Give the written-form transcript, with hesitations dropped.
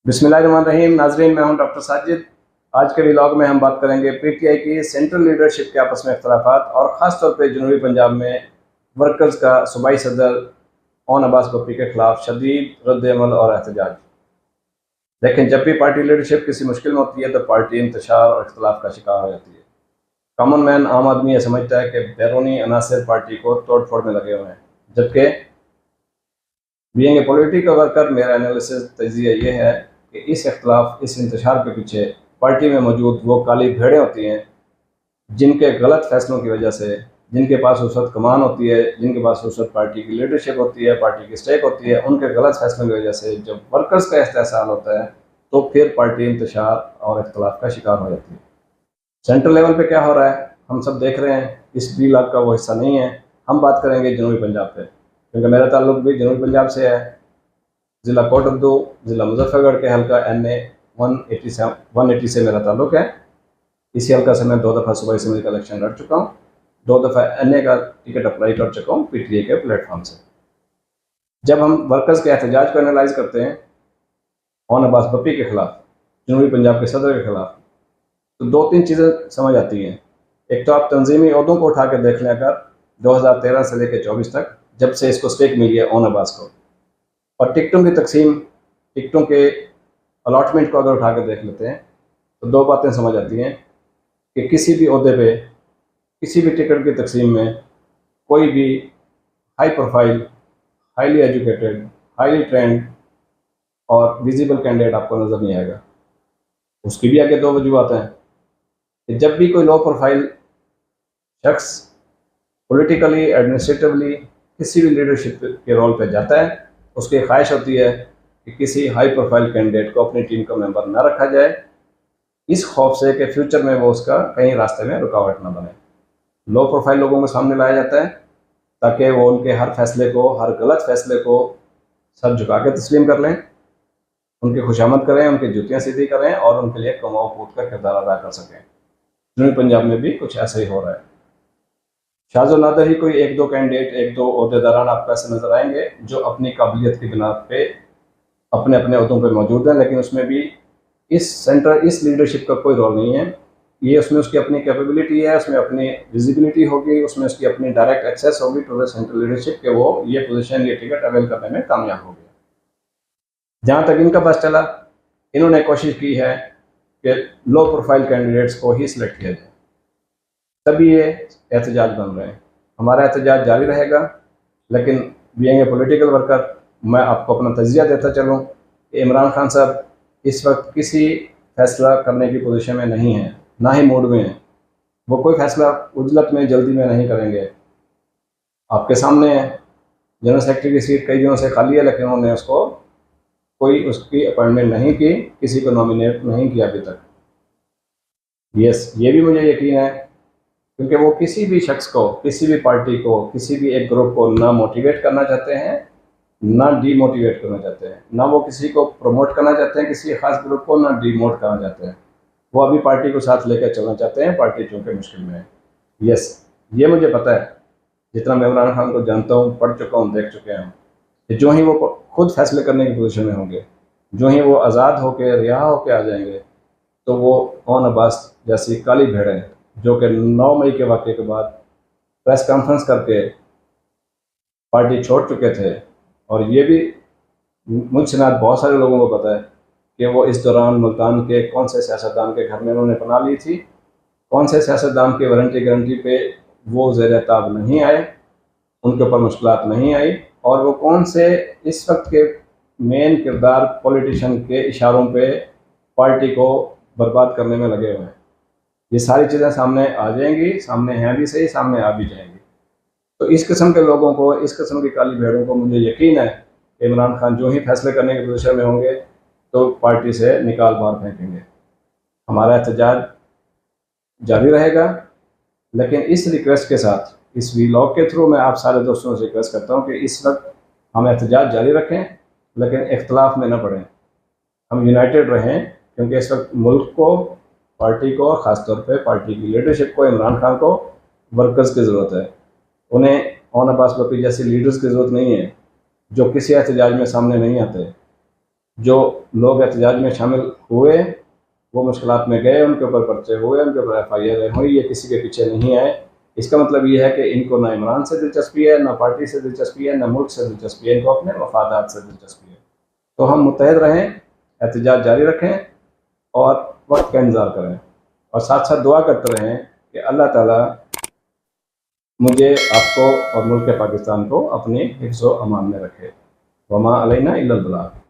बिस्मिल्लाहिर्रहमानिर्रहीम। नाजरीन, मैं हूं डॉक्टर साजिद। आज के व्लॉग में हम बात करेंगे पीटीआई की सेंट्रल लीडरशिप के आपस में इख्तलाफात और ख़ास तौर पे जनूबी पंजाब में वर्कर्स का सूबाई सदर ओन अब्बास बप्पी के खिलाफ शदीद रद्द-ए-अमल और एहतजाज। लेकिन जब भी पार्टी लीडरशिप किसी मुश्किल में होती है तो पार्टी इंतशार और इख्तलाफ का शिकार हो जाती है। कॉमन मैन, आम आदमी, यह समझता है कि बैरूनी अनासर पार्टी को तोड़ फोड़ में लगे हुए हैं, जबकि बीइंग ए पॉलिटिकल वर्कर मेरा एनालिसिस तजिया ये है कि इस इख्तलाफ, इस इंतशार के पीछे पार्टी में मौजूद वो काली भेड़ें होती हैं जिनके गलत फैसलों की वजह से, जिनके पास उस वक्त कमान होती है, जिनके पास उस वक्त पार्टी की लीडरशिप होती है, पार्टी की स्टेक होती है, उनके गलत फैसलों की वजह से जब वर्कर्स का इस्तेहसाल होता है तो फिर पार्टी इंतशार और इख्तलाफ का शिकार हो जाती है। सेंट्रल लेवल पे क्या हो रहा है हम सब देख रहे हैं। इस व्लॉग का वो हिस्सा नहीं है। हम बात करेंगे जनूबी पंजाब पे, क्योंकि मेरा ताल्लुक भी जनूबी पंजाब से है। ज़िला कोटद्दू, ज़िला मुजफ्फरगढ़ के हल्का NA 180 से मेरा ताल्लुक है। इसी हल्का से मैं 2 दफ़ा सूबाई असेंबली का इलेक्शन लड़ चुका हूँ, 2 दफ़ा NA का टिकट अप्लाई कर चुका हूँ PTI के प्लेटफॉर्म से। जब हम वर्कर्स के एहतजाज को एनालाइज करते हैं ओन अब्बास बप्पी के खिलाफ, जनूबी पंजाब के सदर के खिलाफ, तो 2-3 चीज़ें समझ आती हैं। एक तो आप तंजीमी ओहदों को उठा के देख लें, अगर 2013 से लेकर 24 तक, जब से इसको स्टेक मिली है ओन अब्बास को, और टिकटों की तकसीम, टिकटों के अलॉटमेंट को अगर उठा के देख लेते हैं तो 2 बातें समझ आती हैं कि किसी भी ओहदे पे, किसी भी टिकट की तकसीम में कोई भी high profile, highly educated, highly trend और विजिबल कैंडिडेट आपको नज़र नहीं आएगा। उसकी भी आगे 2 वजूहत हैं कि जब भी कोई लो प्रोफाइल शख्स पॉलिटिकली, एडमिनिस्ट्रेटिवली किसी भी लीडरशिप के रोल पे जाता है, उसकी ख्वाहिश होती है कि किसी हाई प्रोफाइल कैंडिडेट को अपनी टीम का मेंबर ना रखा जाए, इस खौफ से कि फ्यूचर में वो उसका कहीं रास्ते में रुकावट ना बने। लो प्रोफाइल लोगों के सामने लाया जाता है ताकि वो उनके हर फैसले को, हर गलत फैसले को सर झुका के तस्लीम कर लें, उनकी खुशामद करें, उनकी जूतियाँ सीधी करें और उनके लिए कमाओ कूद का किरदार अदा कर सकें। जनूबी पंजाब में भी कुछ ऐसा ही हो रहा है। शाज़ो नादर ही कोई 1-2 कैंडिडेट, 1-2 ओहदेदारान आपको ऐसे नज़र आएंगे जो अपनी काबिलियत की बिना पे अपने अपने ओहदों पर मौजूद हैं, लेकिन उसमें भी इस लीडरशिप का कोई रोल नहीं है। ये उसमें उसकी अपनी कैपेबिलिटी है, उसमें अपनी विजिबिलिटी होगी, उसमें उसकी अपनी डायरेक्ट एक्सेस होगी टू द सेंट्रल लीडरशिप के वो ये पोजीशन, ये टिकट अवेल करने में कामयाब हो गया। जहाँ तक इनका बस चला, इन्होंने कोशिश की है कि लो प्रोफाइल कैंडिडेट्स को ही सिलेक्ट किया जाए, तभी ये एहतजाज बन रहे हैं। हमारा एहतजाज जारी रहेगा, लेकिन बीइंग ए पॉलिटिकल वर्कर मैं आपको अपना तजिया देता चलूँ कि इमरान खान साहब इस वक्त किसी फैसला करने की पोजीशन में नहीं है, ना ही मूड में है। वो कोई फैसला उजलत में, जल्दी में नहीं करेंगे। आपके सामने है, जनरल सेक्रेटरी की सीट कई दिनों से खाली है, लेकिन उन्होंने उसको कोई उसकी अपॉइंटमेंट नहीं की, किसी को नॉमिनेट नहीं किया अभी तक। यस, ये भी मुझे यकीन है, क्योंकि वो किसी भी शख्स को, किसी भी पार्टी को, किसी भी एक ग्रुप को ना मोटिवेट करना चाहते हैं, ना डीमोटिवेट करना चाहते हैं, ना वो किसी को प्रमोट करना चाहते हैं, किसी खास ग्रुप को, ना डीमोट करना चाहते हैं। वो अभी पार्टी को साथ लेकर चलना चाहते हैं, पार्टी चूँकि मुश्किल में है। यस, ये मुझे पता है, जितना मैं इमरान खान को जानता हूँ, पढ़ चुका हूँ, देख चुके हैं कि जो ही वो खुद फैसले करने की पोजीशन में होंगे, जो ही वो आज़ाद होकर, रिहा होकर आ जाएंगे, तो वो ओन अब्बास जैसी काली भेड़ें, जो कि 9 मई के वाक़े के बाद प्रेस कॉन्फ्रेंस करके पार्टी छोड़ चुके थे, और ये भी मुझसे ना बहुत सारे लोगों को पता है कि वो इस दौरान मुल्तान के कौन से सियासतदान के घर में उन्होंने पनाह ली थी, कौन से सियासतदान की वारंटी गारंटी पे वो ज़ेर ताब नहीं आए, उनके ऊपर मुश्किलात नहीं आई, और वो कौन से इस वक्त के मेन किरदार पॉलिटिशियन के इशारों पे पार्टी को बर्बाद करने में लगे हुए हैं। ये सारी चीज़ें सामने आ जाएंगी, सामने हैं भी सही, सामने आ भी जाएंगी। तो इस किस्म के लोगों को, इस किस्म की काली भेड़ों को मुझे यकीन है कि इमरान खान जो ही फैसले करने की पोजीशन में होंगे तो पार्टी से निकाल बाहर फेंकेंगे। हमारा एहतजाज जारी रहेगा, लेकिन इस रिक्वेस्ट के साथ, इस व्लॉग के थ्रू मैं आप सारे दोस्तों से रिक्वेस्ट करता हूँ कि इस वक्त हम एहतजाज जारी रखें, लेकिन इख्तलाफ में न पड़ें। हम यूनाइटेड रहें, क्योंकि इस वक्त मुल्क को, पार्टी को, ख़ास तौर पे पार्टी की लीडरशिप को, इमरान खान को वर्कर्स की ज़रूरत है। उन्हें ओन अब्बास बप्पी जैसे लीडर्स की ज़रूरत नहीं है जो किसी एहतजाज में सामने नहीं आते। जो लोग एहतजाज में शामिल हुए वो मुश्किलात में गए, उनके ऊपर पर्चे हुए, उनके ऊपर FIR हुई, ये किसी के पीछे नहीं आए। इसका मतलब ये है कि इनको ना इमरान से दिलचस्पी है, ना पार्टी से दिलचस्पी है, ना मुल्क से दिलचस्पी है, इनको अपने मफादात से दिलचस्पी है। तो हम मुत्तहद रहें, एहतजाज जारी रखें और वक्त का इंतज़ार करें, और साथ साथ दुआ करते रहें कि अल्लाह ताला मुझे, आपको और मुल्क पाकिस्तान को अपने हिफ्ज़ व अमान में रखे। वमा अलैना इल्लल बलाग।